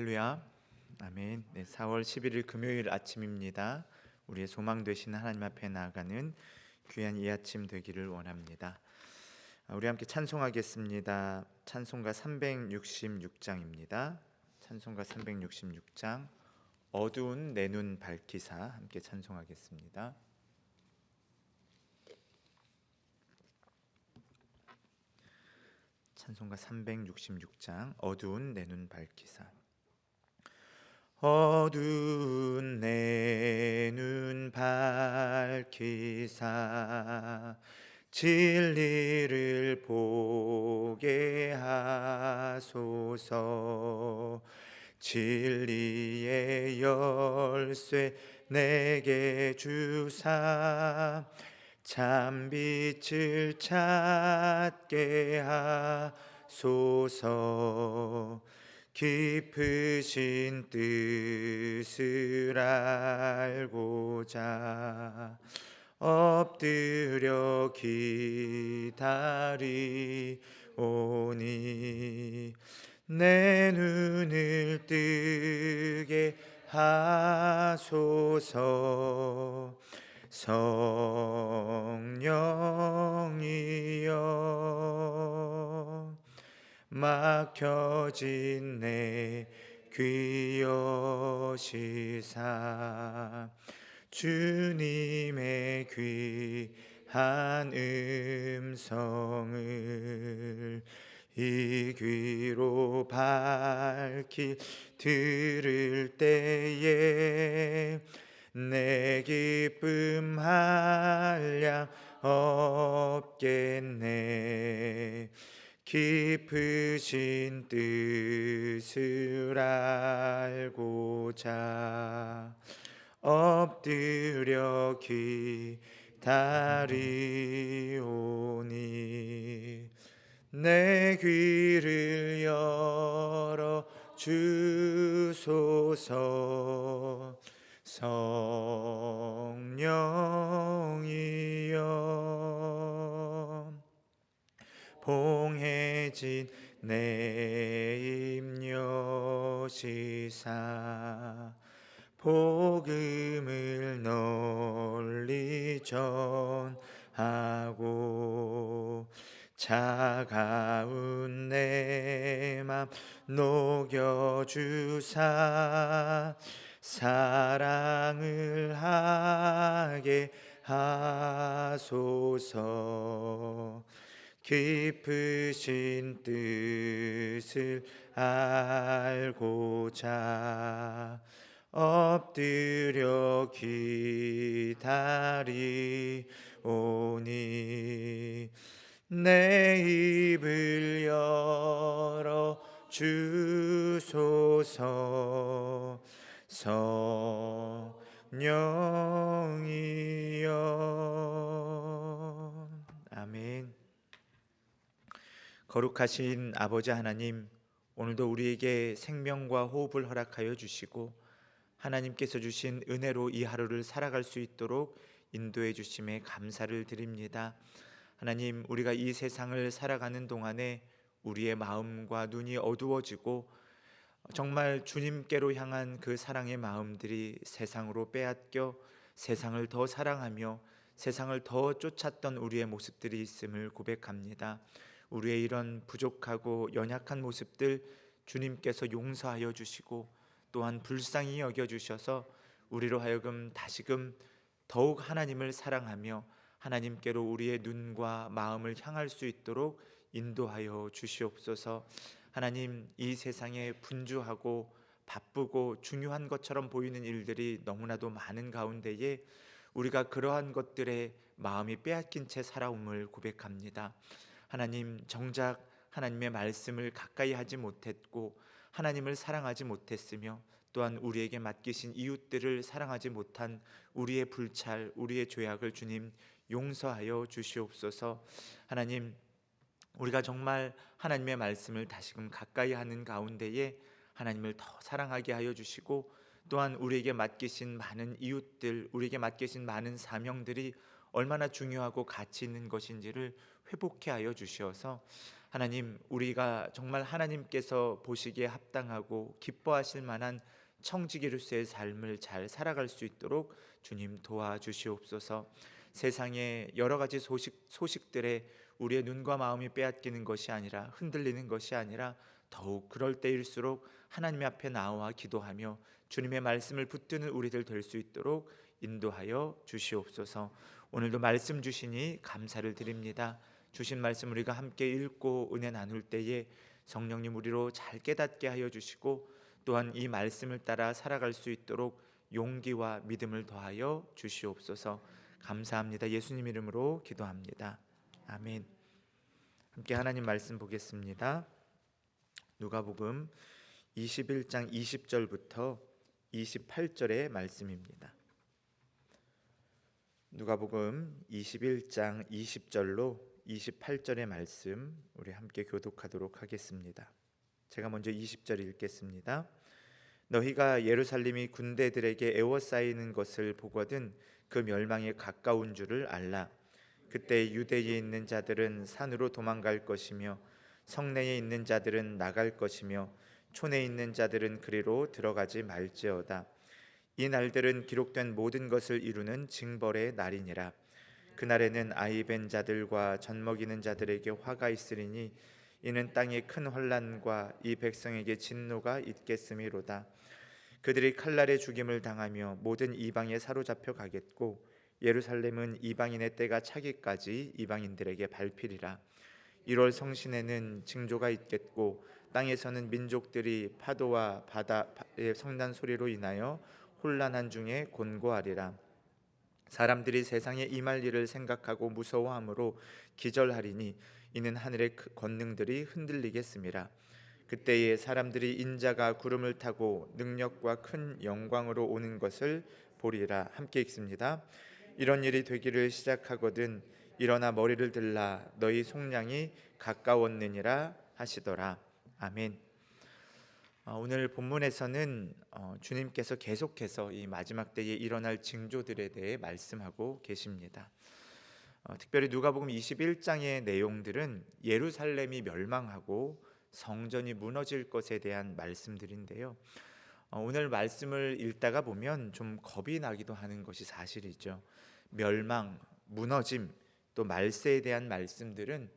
할렐루야. 아멘. 네, 4월 11일 금요일 아침입니다. 우리의 소망 되시는 하나님 앞에 나아가는 귀한 이 아침 되기를 원합니다. 우리 함께 찬송하겠습니다. 찬송가 366장입니다. 찬송가 366장 어두운 내 눈 밝히사 함께 찬송하겠습니다. 찬송가 366장 어두운 내 눈 밝히사. 어두운 내 눈 밝히사 진리를 보게 하소서. 진리의 열쇠 내게 주사 참빛을 찾게 하소서. 깊으신 뜻을 알고자 엎드려 기다리오니 내 눈을 뜨게 하소서. 성령이여 막혀진 내 귀 여시사 주님의 귀한 음성을 이 귀로 밝히 들을 때에 내 기쁨 한량 없겠네. 깊으신 뜻을 알고자 엎드려 기다리오니 내 귀를 열어 주소서. 성령이여 봉해진 내 입 여시사 복음을 널리 전하고 차가운 내 맘 녹여주사 사랑을 하게 하소서. 깊으신 뜻을 알고자 엎드려 기다리오니 내 입을 열어 주소서. 성령이여. 아멘. 거룩하신 아버지 하나님, 오늘도 우리에게 생명과 호흡을 허락하여 주시고 하나님께서 주신 은혜로 이 하루를 살아갈 수 있도록 인도해 주심에 감사를 드립니다. 하나님, 우리가 이 세상을 살아가는 동안에 우리의 마음과 눈이 어두워지고 정말 주님께로 향한 그 사랑의 마음들이 세상으로 빼앗겨 세상을 더 사랑하며 세상을 더 쫓았던 우리의 모습들이 있음을 고백합니다. 우리의 이런 부족하고 연약한 모습들 주님께서 용서하여 주시고 또한 불쌍히 여겨주셔서 우리로 하여금 다시금 더욱 하나님을 사랑하며 하나님께로 우리의 눈과 마음을 향할 수 있도록 인도하여 주시옵소서. 하나님, 이 세상에 분주하고 바쁘고 중요한 것처럼 보이는 일들이 너무나도 많은 가운데에 우리가 그러한 것들에 마음이 빼앗긴 채 살아옴을 고백합니다. 하나님, 정작 하나님의 말씀을 가까이 하지 못했고 하나님을 사랑하지 못했으며 또한 우리에게 맡기신 이웃들을 사랑하지 못한 우리의 불찰, 우리의 죄악을 주님 용서하여 주시옵소서. 하나님, 우리가 정말 하나님의 말씀을 다시금 가까이 하는 가운데에 하나님을 더 사랑하게 하여 주시고 또한 우리에게 맡기신 많은 이웃들, 우리에게 맡기신 많은 사명들이 얼마나 중요하고 가치 있는 것인지를 회복해 하여 주시어서 하나님, 우리가 정말 하나님께서 보시기에 합당하고 기뻐하실 만한 청지기로서의 삶을 잘 살아갈 수 있도록 주님 도와주시옵소서. 세상의 여러 가지 소식들에 우리의 눈과 마음이 빼앗기는 것이 아니라, 흔들리는 것이 아니라 더욱 그럴 때일수록 하나님 앞에 나와 기도하며 주님의 말씀을 붙드는 우리들 될 수 있도록 인도하여 주시옵소서. 오늘도 말씀 주시니 감사를 드립니다. 주신 말씀 우리가 함께 읽고 은혜 나눌 때에 성령님 우리로 잘 깨닫게 하여 주시고, 또한 이 말씀을 따라 살아갈 수 있도록 용기와 믿음을 더하여 주시옵소서. 감사합니다. 예수님 이름으로 기도합니다. 아멘. 함께 하나님 말씀 보겠습니다. 누가복음 21장 20절부터 28절의 말씀입니다. 누가복음 21장 20절로 28절의 말씀 우리 함께 교독하도록 하겠습니다. 제가 먼저 20절 읽겠습니다. 너희가 예루살렘이 군대들에게 에워싸이는 것을 보거든 그 멸망에 가까운 줄을 알라. 그때 유대에 있는 자들은 산으로 도망갈 것이며 성내에 있는 자들은 나갈 것이며 촌에 있는 자들은 그리로 들어가지 말지어다. 이 날들은 기록된 모든 것을 이루는 징벌의 날이니라. 그날에는 아이 벤 자들과 젖 먹이는 자들에게 화가 있으리니 이는 땅에 큰 환난과 이 백성에게 진노가 있겠음이로다. 그들이 칼날에 죽임을 당하며 모든 이방에 사로잡혀 가겠고 예루살렘은 이방인의 때가 차기까지 이방인들에게 밟히리라. 1월 성신에는 징조가 있겠고 땅에서는 민족들이 파도와 바다의 성난 소리로 인하여 혼란한 중에 곤고하리라. 사람들이 세상에 임할 일을 생각하고 무서워함으로 기절하리니 이는 하늘의 권능들이 흔들리겠음이라. 그때에 사람들이 인자가 구름을 타고 능력과 큰 영광으로 오는 것을 보리라. 함께 읽습니다. 이런 일이 되기를 시작하거든 일어나 머리를 들라 너희 속량이 가까웠느니라 하시더라. 아멘. 오늘 본문에서는 주님께서 계속해서 이 마지막 때에 일어날 징조들에 대해 말씀하고 계십니다. 특별히 누가복음 21장의 내용들은 예루살렘이 멸망하고 성전이 무너질 것에 대한 말씀들인데요. 오늘 말씀을 읽다가 보면 좀 겁이 나기도 하는 것이 사실이죠. 멸망, 무너짐, 또 말세에 대한 말씀들은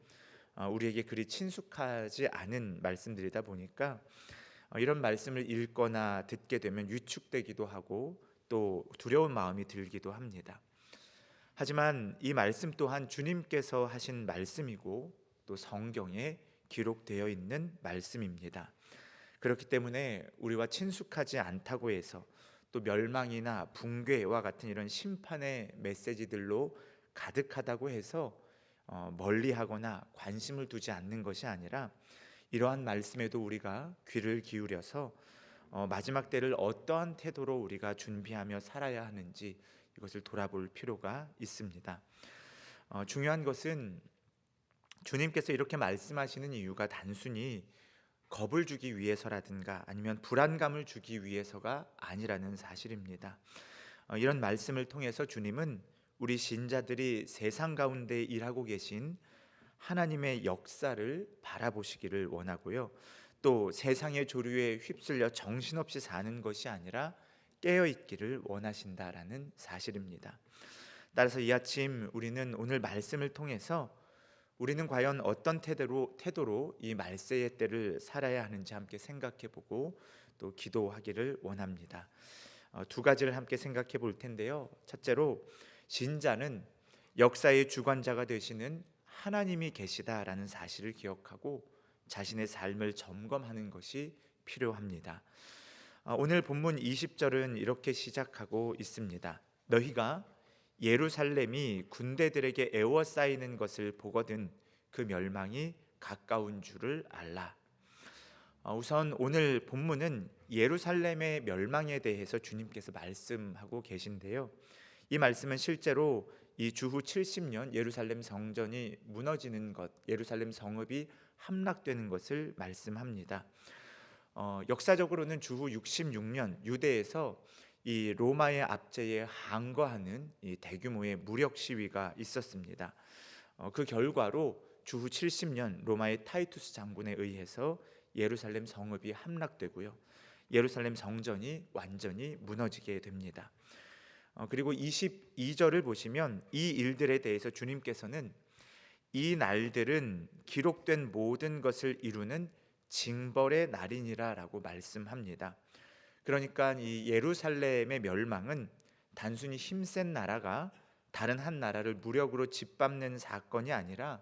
우리에게 그리 친숙하지 않은 말씀들이다 보니까 이런 말씀을 읽거나 듣게 되면 위축되기도 하고 또 두려운 마음이 들기도 합니다. 하지만 이 말씀 또한 주님께서 하신 말씀이고 또 성경에 기록되어 있는 말씀입니다. 그렇기 때문에 우리와 친숙하지 않다고 해서 또 멸망이나 붕괴와 같은 이런 심판의 메시지들로 가득하다고 해서 멀리하거나 관심을 두지 않는 것이 아니라 이러한 말씀에도 우리가 귀를 기울여서 마지막 때를 어떠한 태도로 우리가 준비하며 살아야 하는지 이것을 돌아볼 필요가 있습니다. 중요한 것은 주님께서 이렇게 말씀하시는 이유가 단순히 겁을 주기 위해서라든가 아니면 불안감을 주기 위해서가 아니라는 사실입니다. 이런 말씀을 통해서 주님은 우리 신자들이 세상 가운데 일하고 계신 하나님의 역사를 바라보시기를 원하고요. 또 세상의 조류에 휩쓸려 정신없이 사는 것이 아니라 깨어있기를 원하신다라는 사실입니다. 따라서 이 아침 우리는 오늘 말씀을 통해서 우리는 과연 어떤 태도로 이 말세의 때를 살아야 하는지 함께 생각해보고 또 기도하기를 원합니다. 두 가지를 함께 생각해 볼 텐데요. 첫째로 신자는 역사의 주관자가 되시는 하나님이 계시다라는 사실을 기억하고 자신의 삶을 점검하는 것이 필요합니다. 오늘 본문 20절은 이렇게 시작하고 있습니다. 너희가 예루살렘이 군대들에게 에워싸이는 것을 보거든 그 멸망이 가까운 줄을 알라. 우선 오늘 본문은 예루살렘의 멸망에 대해서 주님께서 말씀하고 계신데요. 이 말씀은 실제로 이 주후 70년 예루살렘 성전이 무너지는 것, 예루살렘 성읍이 함락되는 것을 말씀합니다. 역사적으로는 주후 66년 유대에서 이 로마의 압제에 항거하는 이 대규모의 무력 시위가 있었습니다. 그 결과로 주후 70년 로마의 타이투스 장군에 의해서 예루살렘 성읍이 함락되고요. 예루살렘 성전이 완전히 무너지게 됩니다. 그리고 22절을 보시면 이 일들에 대해서 주님께서는 이 날들은 기록된 모든 것을 이루는 징벌의 날이니라라고 말씀합니다. 그러니까 이 예루살렘의 멸망은 단순히 힘센 나라가 다른 한 나라를 무력으로 짓밟는 사건이 아니라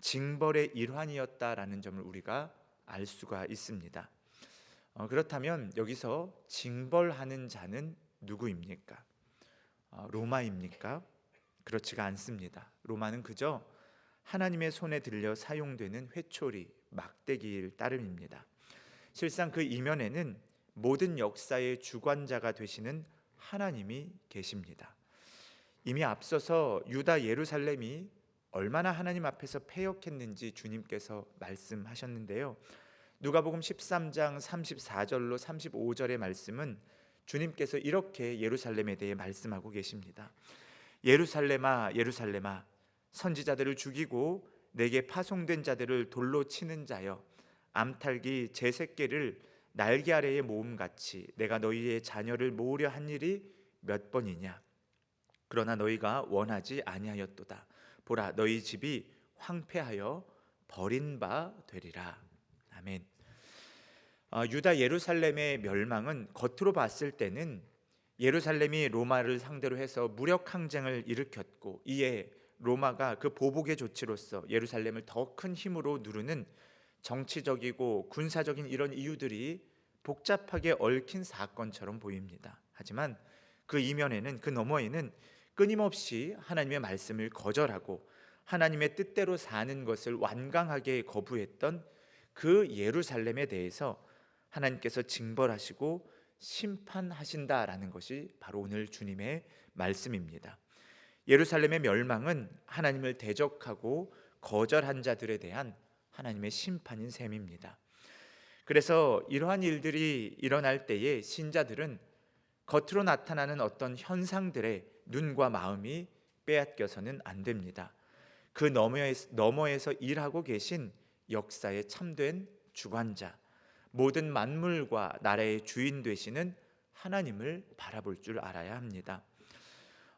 징벌의 일환이었다라는 점을 우리가 알 수가 있습니다. 그렇다면 여기서 징벌하는 자는 누구입니까? 로마입니까? 그렇지가 않습니다. 로마는 그저 하나님의 손에 들려 사용되는 회초리, 막대기일 따름입니다. 실상 그 이면에는 모든 역사의 주관자가 되시는 하나님이 계십니다. 이미 앞서서 유다 예루살렘이 얼마나 하나님 앞에서 패역했는지 주님께서 말씀하셨는데요. 누가복음 13장 34절로 35절의 말씀은 주님께서 이렇게 예루살렘에 대해 말씀하고 계십니다. 예루살렘아 예루살렘아 선지자들을 죽이고 내게 파송된 자들을 돌로 치는 자여, 암탉이 제 새끼를 날개 아래에 모음같이 내가 너희의 자녀를 모으려 한 일이 몇 번이냐. 그러나 너희가 원하지 아니하였도다. 보라, 너희 집이 황폐하여 버린 바 되리라. 아멘. 유다 예루살렘의 멸망은 겉으로 봤을 때는 예루살렘이 로마를 상대로 해서 무력 항쟁을 일으켰고, 이에 로마가 그 보복의 조치로서 예루살렘을 더 큰 힘으로 누르는 정치적이고 군사적인 이런 이유들이 복잡하게 얽힌 사건처럼 보입니다. 하지만 그 이면에는, 그 너머에는 끊임없이 하나님의 말씀을 거절하고 하나님의 뜻대로 사는 것을 완강하게 거부했던 그 예루살렘에 대해서 하나님께서 징벌하시고 심판하신다라는 것이 바로 오늘 주님의 말씀입니다. 예루살렘의 멸망은 하나님을 대적하고 거절한 자들에 대한 하나님의 심판인 셈입니다. 그래서 이러한 일들이 일어날 때에 신자들은 겉으로 나타나는 어떤 현상들에 눈과 마음이 빼앗겨서는 안 됩니다. 그 너머에서 일하고 계신 역사의 참된 주관자, 모든 만물과 나라의 주인 되시는 하나님을 바라볼 줄 알아야 합니다.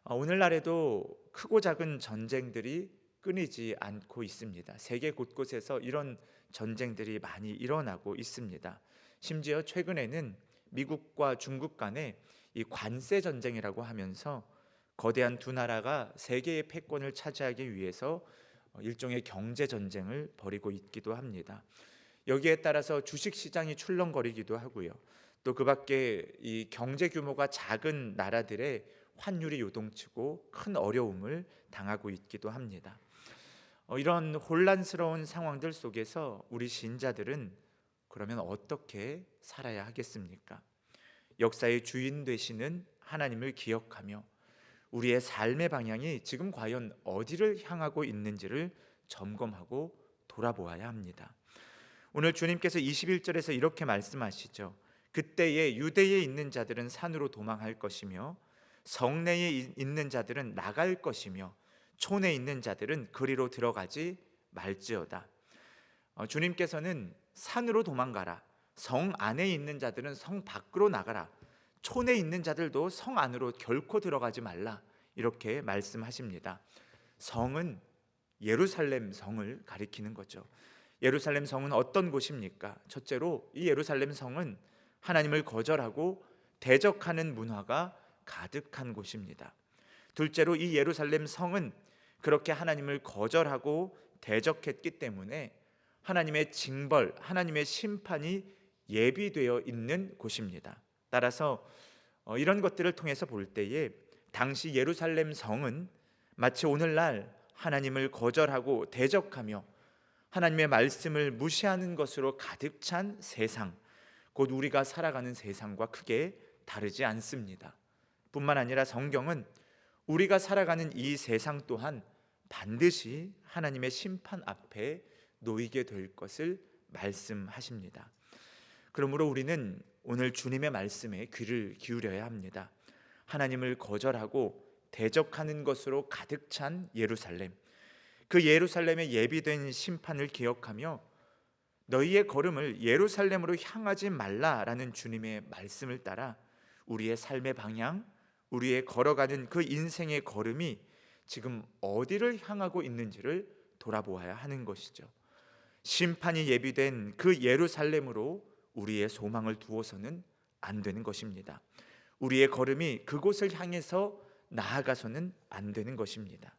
오늘날에도 크고 작은 전쟁들이 끊이지 않고 있습니다. 세계 곳곳에서 이런 전쟁들이 많이 일어나고 있습니다. 심지어 최근에는 미국과 중국 간의 이 관세 전쟁이라고 하면서 거대한 두 나라가 세계의 패권을 차지하기 위해서 일종의 경제 전쟁을 벌이고 있기도 합니다. 여기에 따라서 주식 시장이 출렁거리기도 하고요. 또 그 밖에 이 경제 규모가 작은 나라들의 환율이 요동치고 큰 어려움을 당하고 있기도 합니다. 이런 혼란스러운 상황들 속에서 우리 신자들은 그러면 어떻게 살아야 하겠습니까? 역사의 주인 되시는 하나님을 기억하며 우리의 삶의 방향이 지금 과연 어디를 향하고 있는지를 점검하고 돌아보아야 합니다. 오늘 주님께서 21절에서 이렇게 말씀하시죠. 그때에 유대에 있는 자들은 산으로 도망할 것이며 성내에 있는 자들은 나갈 것이며 촌에 있는 자들은 그리로 들어가지 말지어다. 주님께서는 산으로 도망가라, 성 안에 있는 자들은 성 밖으로 나가라, 촌에 있는 자들도 성 안으로 결코 들어가지 말라, 이렇게 말씀하십니다. 성은 예루살렘 성을 가리키는 거죠. 예루살렘 성은 어떤 곳입니까? 첫째로 이 예루살렘 성은 하나님을 거절하고 대적하는 문화가 가득한 곳입니다. 둘째로 이 예루살렘 성은 그렇게 하나님을 거절하고 대적했기 때문에 하나님의 징벌, 하나님의 심판이 예비되어 있는 곳입니다. 따라서 이런 것들을 통해서 볼 때에 당시 예루살렘 성은 마치 오늘날 하나님을 거절하고 대적하며 하나님의 말씀을 무시하는 것으로 가득 찬 세상, 곧 우리가 살아가는 세상과 크게 다르지 않습니다. 뿐만 아니라 성경은 우리가 살아가는 이 세상 또한 반드시 하나님의 심판 앞에 놓이게 될 것을 말씀하십니다. 그러므로 우리는 오늘 주님의 말씀에 귀를 기울여야 합니다. 하나님을 거절하고 대적하는 것으로 가득 찬 예루살렘, 그 예루살렘에 예비된 심판을 기억하며 너희의 걸음을 예루살렘으로 향하지 말라라는 주님의 말씀을 따라 우리의 삶의 방향, 우리의 걸어가는 그 인생의 걸음이 지금 어디를 향하고 있는지를 돌아보아야 하는 것이죠. 심판이 예비된 그 예루살렘으로 우리의 소망을 두어서는 안 되는 것입니다. 우리의 걸음이 그곳을 향해서 나아가서는 안 되는 것입니다.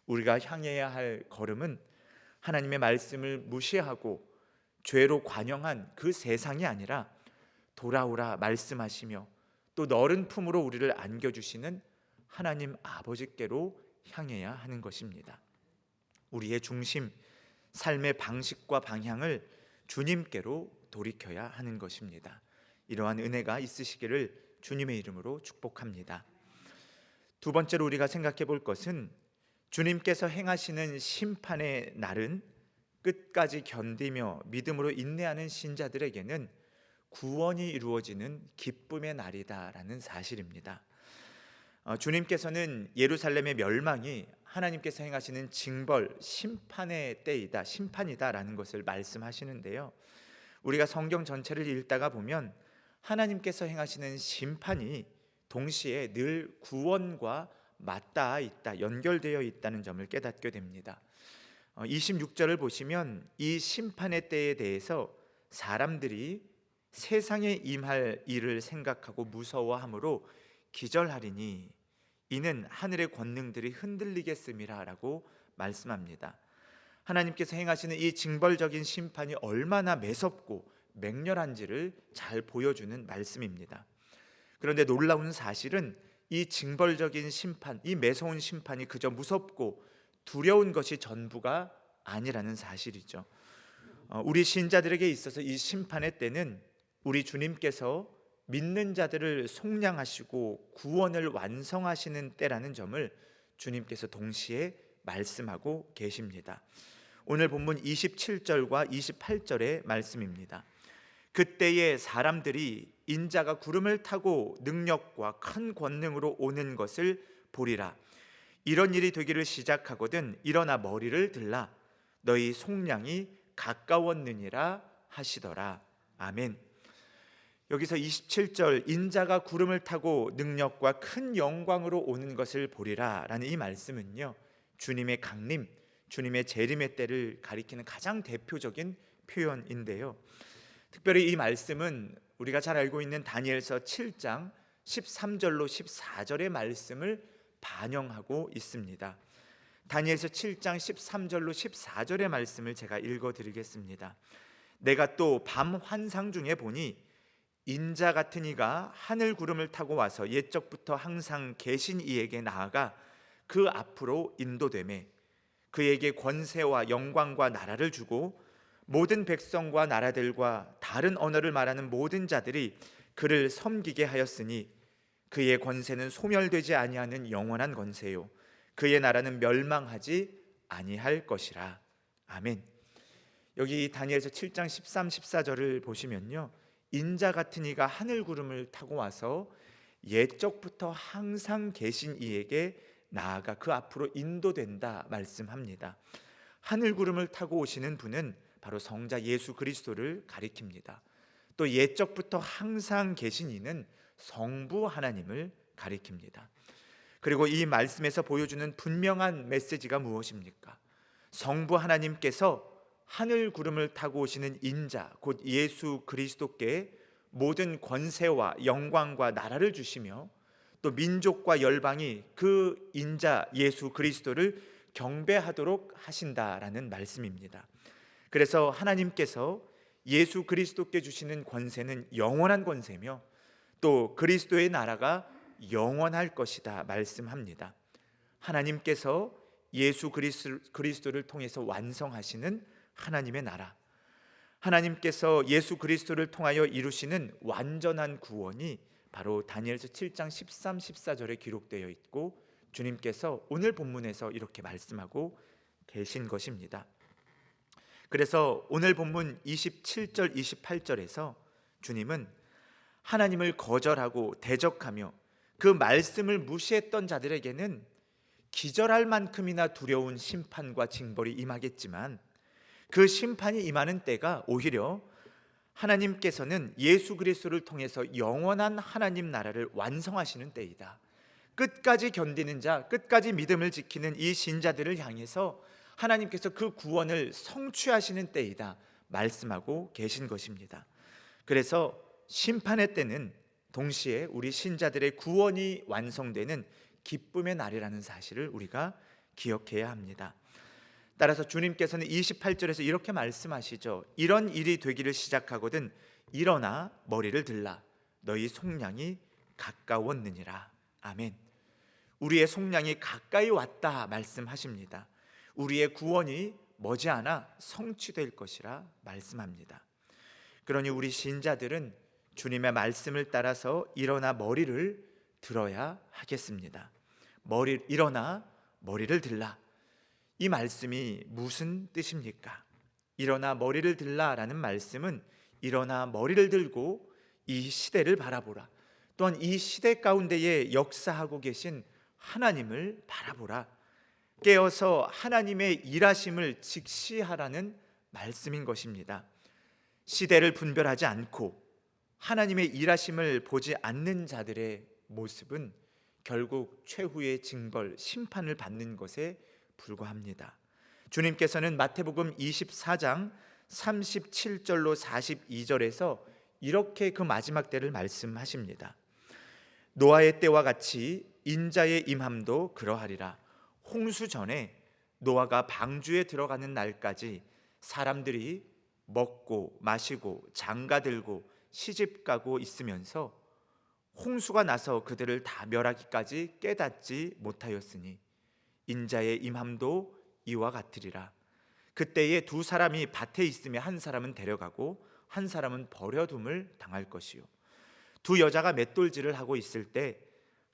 우리가 향해야 할 걸음은 하나님의 말씀을 무시하고 죄로 관영한 그 세상이 아니라 돌아오라 말씀하시며 또 너른 품으로 우리를 안겨주시는 하나님 아버지께로 향해야 하는 것입니다. 우리의 중심, 삶의 방식과 방향을 주님께로 돌이켜야 하는 것입니다. 이러한 은혜가 있으시기를 주님의 이름으로 축복합니다. 두 번째로 우리가 생각해 볼 것은 주님께서 행하시는 심판의 날은 끝까지 견디며 믿음으로 인내하는 신자들에게는 구원이 이루어지는 기쁨의 날이다라는 사실입니다. 주님께서는 예루살렘의 멸망이 하나님께서 행하시는 징벌, 심판의 때이다, 심판이다라는 것을 말씀하시는데요. 우리가 성경 전체를 읽다가 보면 하나님께서 행하시는 심판이 동시에 늘 구원과 맞닿아 있다, 연결되어 있다는 점을 깨닫게 됩니다. 26절을 보시면 이 심판의 때에 대해서 사람들이 세상에 임할 일을 생각하고 무서워함으로 기절하리니 이는 하늘의 권능들이 흔들리겠음이라 라고 말씀합니다. 하나님께서 행하시는 이 징벌적인 심판이 얼마나 매섭고 맹렬한지를 잘 보여주는 말씀입니다. 그런데 놀라운 사실은 이 징벌적인 심판, 이 매서운 심판이 그저 무섭고 두려운 것이 전부가 아니라는 사실이죠. 우리 신자들에게 있어서 이 심판의 때는 우리 주님께서 믿는 자들을 속량하시고 구원을 완성하시는 때라는 점을 주님께서 동시에 말씀하고 계십니다. 오늘 본문 27절과 28절의 말씀입니다. 그때에 사람들이 인자가 구름을 타고 능력과 큰 권능으로 오는 것을 보리라. 이런 일이 되기를 시작하거든 일어나 머리를 들라. 너희 속량이 가까웠느니라 하시더라. 아멘. 여기서 27절 인자가 구름을 타고 능력과 큰 영광으로 오는 것을 보리라 라는 이 말씀은요, 주님의 강림, 주님의 재림의 때를 가리키는 가장 대표적인 표현인데요. 특별히 이 말씀은 우리가 잘 알고 있는 다니엘서 7장 13절로 14절의 말씀을 반영하고 있습니다. 다니엘서 7장 13절로 14절의 말씀을 제가 읽어드리겠습니다. 내가 또 밤 환상 중에 보니 인자 같은 이가 하늘 구름을 타고 와서 옛적부터 항상 계신 이에게 나아가 그 앞으로 인도되매 그에게 권세와 영광과 나라를 주고 모든 백성과 나라들과 다른 언어를 말하는 모든 자들이 그를 섬기게 하였으니 그의 권세는 소멸되지 아니하는 영원한 권세요 그의 나라는 멸망하지 아니할 것이라. 아멘. 여기 다니엘서 7장 13, 14절을 보시면요, 인자 같은 이가 하늘 구름을 타고 와서 옛적부터 항상 계신 이에게 나아가 그 앞으로 인도된다 말씀합니다. 하늘 구름을 타고 오시는 분은 바로 성자 예수 그리스도를 가리킵니다. 또 옛적부터 항상 계신 이는 성부 하나님을 가리킵니다. 그리고 이 말씀에서 보여주는 분명한 메시지가 무엇입니까? 성부 하나님께서 하늘 구름을 타고 오시는 인자 곧 예수 그리스도께 모든 권세와 영광과 나라를 주시며 또 민족과 열방이 그 인자 예수 그리스도를 경배하도록 하신다라는 말씀입니다. 그래서 하나님께서 예수 그리스도께 주시는 권세는 영원한 권세며 또 그리스도의 나라가 영원할 것이다 말씀합니다. 하나님께서 예수 그리스도를 통해서 완성하시는 하나님의 나라, 하나님께서 예수 그리스도를 통하여 이루시는 완전한 구원이 바로 다니엘서 7장 13, 14절에 기록되어 있고 주님께서 오늘 본문에서 이렇게 말씀하고 계신 것입니다. 그래서 오늘 본문 27절, 28절에서 주님은 하나님을 거절하고 대적하며 그 말씀을 무시했던 자들에게는 기절할 만큼이나 두려운 심판과 징벌이 임하겠지만 그 심판이 임하는 때가 오히려 하나님께서는 예수 그리스도를 통해서 영원한 하나님 나라를 완성하시는 때이다. 끝까지 견디는 자, 끝까지 믿음을 지키는 이 신자들을 향해서 하나님께서 그 구원을 성취하시는 때이다 말씀하고 계신 것입니다. 그래서 심판의 때는 동시에 우리 신자들의 구원이 완성되는 기쁨의 날이라는 사실을 우리가 기억해야 합니다. 따라서 주님께서는 28절에서 이렇게 말씀하시죠. 이런 일이 되기를 시작하거든 일어나 머리를 들라 너희 속량이 가까웠느니라. 아멘. 우리의 속량이 가까이 왔다 말씀하십니다. 우리의 구원이 머지않아 성취될 것이라 말씀합니다. 그러니 우리 신자들은 주님의 말씀을 따라서 일어나 머리를 들어야 하겠습니다. 일어나 머리를 들라. 이 말씀이 무슨 뜻입니까? 일어나 머리를 들라라는 말씀은 일어나 머리를 들고 이 시대를 바라보라. 또한 이 시대 가운데에 역사하고 계신 하나님을 바라보라. 깨어서 하나님의 일하심을 직시하라는 말씀인 것입니다. 시대를 분별하지 않고 하나님의 일하심을 보지 않는 자들의 모습은 결국 최후의 징벌, 심판을 받는 것에 불과합니다. 주님께서는 마태복음 24장 37절로 42절에서 이렇게 그 마지막 때를 말씀하십니다. 노아의 때와 같이 인자의 임함도 그러하리라. 홍수 전에 노아가 방주에 들어가는 날까지 사람들이 먹고 마시고 장가들고 시집가고 있으면서 홍수가 나서 그들을 다 멸하기까지 깨닫지 못하였으니 인자의 임함도 이와 같으리라. 그때에 두 사람이 밭에 있으며 한 사람은 데려가고 한 사람은 버려둠을 당할 것이요 두 여자가 맷돌질을 하고 있을 때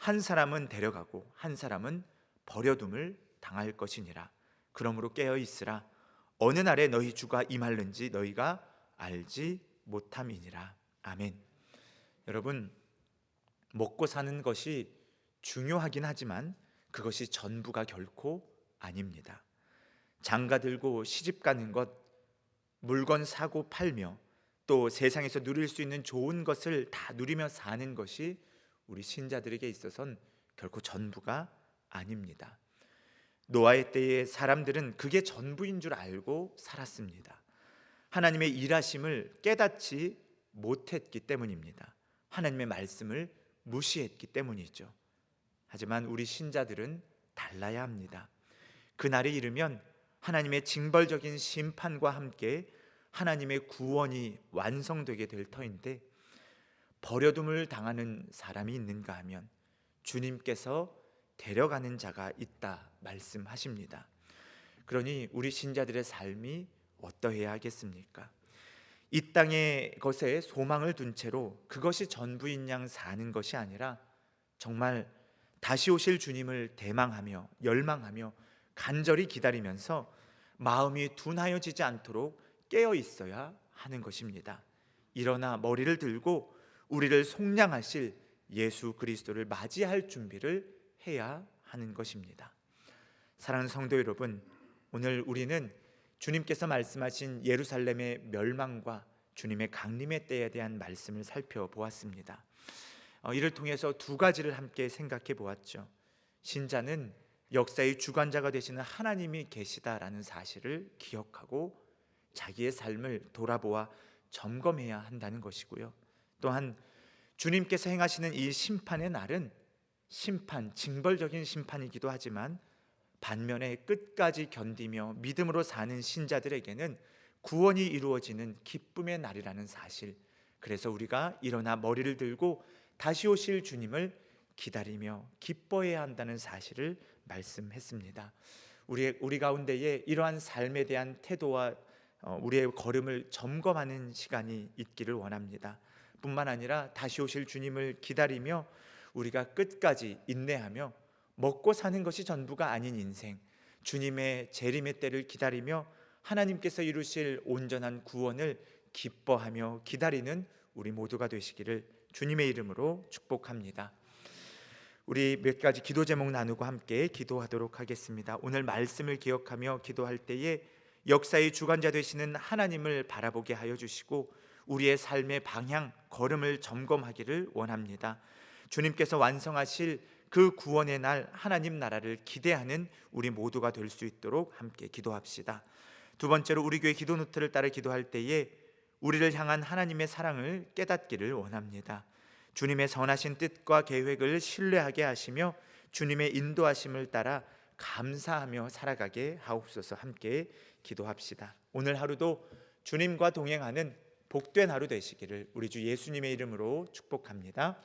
한 사람은 데려가고 한 사람은 버려둠을 당할 것이니라. 그러므로 깨어 있으라. 어느 날에 너희 주가 임할는지 너희가 알지 못함이니라. 아멘. 여러분, 먹고 사는 것이 중요하긴 하지만 그것이 전부가 결코 아닙니다. 장가 들고 시집 가는 것, 물건 사고 팔며 또 세상에서 누릴 수 있는 좋은 것을 다 누리며 사는 것이 우리 신자들에게 있어서는 결코 전부가 아닙니다. 노아의 때에 사람들은 그게 전부인 줄 알고 살았습니다. 하나님의 일하심을 깨닫지 못했기 때문입니다. 하나님의 말씀을 무시했기 때문이죠. 하지만 우리 신자들은 달라야 합니다. 그날이 이르면 하나님의 징벌적인 심판과 함께 하나님의 구원이 완성되게 될 터인데 버려둠을 당하는 사람이 있는가 하면 주님께서 데려가는 자가 있다 말씀하십니다. 그러니 우리 신자들의 삶이 어떠해야 하겠습니까? 이 땅의 것에 소망을 둔 채로 그것이 전부인 양 사는 것이 아니라 정말 다시 오실 주님을 대망하며 열망하며 간절히 기다리면서 마음이 둔하여지지 않도록 깨어 있어야 하는 것입니다. 일어나 머리를 들고 우리를 속량하실 예수 그리스도를 맞이할 준비를 해야 하는 것입니다. 사랑하는 성도 여러분, 오늘 우리는 주님께서 말씀하신 예루살렘의 멸망과 주님의 강림의 때에 대한 말씀을 살펴보았습니다. 이를 통해서 두 가지를 함께 생각해 보았죠. 신자는 역사의 주관자가 되시는 하나님이 계시다라는 사실을 기억하고 자기의 삶을 돌아보아 점검해야 한다는 것이고요. 또한 주님께서 행하시는 이 심판의 날은 심판, 징벌적인 심판이기도 하지만 반면에 끝까지 견디며 믿음으로 사는 신자들에게는 구원이 이루어지는 기쁨의 날이라는 사실, 그래서 우리가 일어나 머리를 들고 다시 오실 주님을 기다리며 기뻐해야 한다는 사실을 말씀했습니다. 우리 가운데에 이러한 삶에 대한 태도와 우리의 걸음을 점검하는 시간이 있기를 원합니다. 뿐만 아니라 다시 오실 주님을 기다리며 우리가 끝까지 인내하며 먹고 사는 것이 전부가 아닌 인생, 주님의 재림의 때를 기다리며 하나님께서 이루실 온전한 구원을 기뻐하며 기다리는 우리 모두가 되시기를 주님의 이름으로 축복합니다. 우리 몇 가지 기도 제목 나누고 함께 기도하도록 하겠습니다. 오늘 말씀을 기억하며 기도할 때에 역사의 주관자 되시는 하나님을 바라보게 하여 주시고 우리의 삶의 방향, 걸음을 점검하기를 원합니다. 주님께서 완성하실 그 구원의 날 하나님 나라를 기대하는 우리 모두가 될 수 있도록 함께 기도합시다. 두 번째로 우리 교회 기도 노트를 따라 기도할 때에 우리를 향한 하나님의 사랑을 깨닫기를 원합니다. 주님의 선하신 뜻과 계획을 신뢰하게 하시며 주님의 인도하심을 따라 감사하며 살아가게 하옵소서. 함께 기도합시다. 오늘 하루도 주님과 동행하는 복된 하루 되시기를 우리 주 예수님의 이름으로 축복합니다.